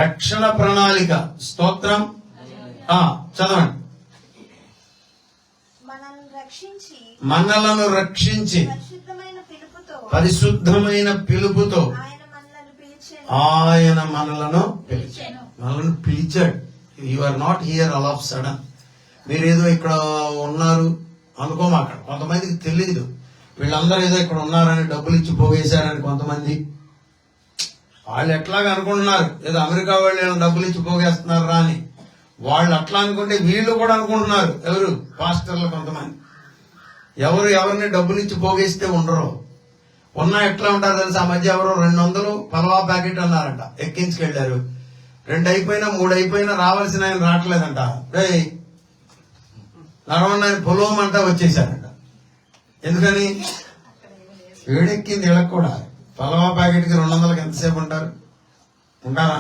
రక్షణ ప్రణాళిక. స్తోత్రం. చదవండి. మనలను రక్షించి పరిశుద్ధమైన పిలుపుతో ఆయన మనలను పిలిచాడు. You are not here all of sudden. మీరేదో ఇక్కడ ఉన్నారు అనుకోమాకండి. కొంతమందికి తెలియదు వీళ్ళందరూ ఏదో ఇక్కడ ఉన్నారని, డబ్బులు ఇచ్చి పోగేశారని. కొంతమంది వాళ్ళు ఎట్లాగా అనుకుంటున్నారు, ఏదో అమెరికా వాళ్ళు డబ్బులు ఇచ్చి పోగేస్తున్నారు రా అని. వాళ్ళు అట్లా అనుకుంటే వీళ్ళు కూడా అనుకుంటున్నారు. ఎవరు? పాస్టర్లు కొంతమంది. ఎవరిని డబ్బులు ఇచ్చి పోగేస్తే ఉండరు. ఉన్నా ఎట్లా ఉంటారు తెలుసు? ఆ మధ్య ఎవరో 200 పలవా ప్యాకెట్ అన్నారంట, ఎక్కించుకెళ్లారు. 2 అయిపోయినా 3 అయిపోయినా రావాల్సిన ఆయన రావట్లేదంట. రే నడవండి ఆయన పొలవమంటా వచ్చేసారంట. ఎందుకని? వేడెక్కింది వీళ్ళకి కూడా. పలవా ప్యాకెట్ కి 200కి ఎంతసేపు ఉంటారా?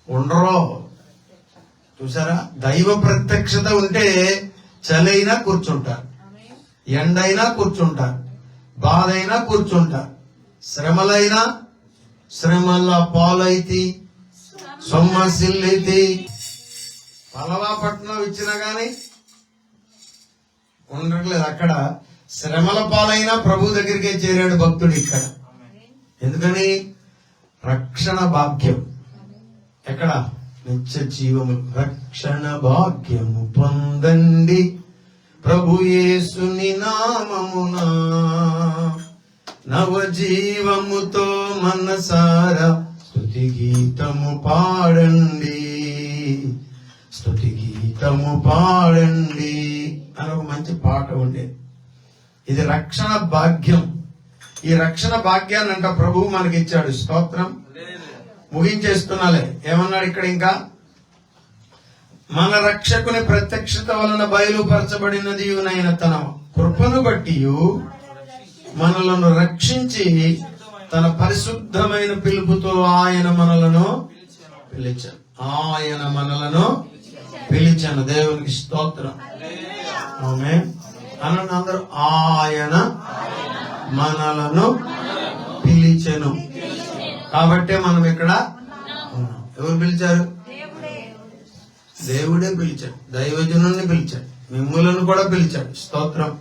ఉండరు. చూసారా? దైవ ప్రత్యక్షత ఉంటే చలైనా కూర్చుంటారు, ఎండైనా కూర్చుంటారు, బాధ అయినా కూర్చుంటారు, శ్రమలైనా శ్రమల పాలైతే సొమ్మసిల్లైతే. పలవాపట్నం ఇచ్చినా గాని ఉండట్లేదు. అక్కడ శ్రమల పాలైనా ప్రభు దగ్గరికే చేరాడు భక్తుడు. ఇక్కడ ఎందుకని? రక్షణ భాగ్యం. ఎక్కడ? నిత్య జీవము. రక్షణ భాగ్యము పొందండి ప్రభు యేసుని నామమున, నవజీవముతో మనసారా స్తుతి గీతము పాడండి, స్తుతి గీతము పాడండి అని ఒక మంచి పాట ఉండేది. ఇది రక్షణ భాగ్యం. ఈ రక్షణ భాగ్యాన్ని అంట ప్రభువు మనకి ఇచ్చాడు. స్తోత్రం. ముగించేస్తున్నాలే. ఏమన్నాడు ఇక్కడ? ఇంకా మన రక్షకుని ప్రత్యక్షత వలన బయలుపరచబడినది తన కృపను బట్టి మనలను రక్షించి తన పరిశుద్ధమైన పిలుపుతో ఆయన మనలను పిలిచాను. ఆయన మనలను పిలిచాను. దేవునికి స్తోత్రం. ఆమేన్. అనండి అందరూ. ఆయన మనలను పిలిచెను. కాబట్టే మనం ఇక్కడ ఉన్నాం. ఎవరు పిలిచారు? దేవుడే పిలిచాడు. దైవజనుల్ని పిలిచాడు, మిమ్ములను కూడా పిలిచాడు. స్తోత్రం.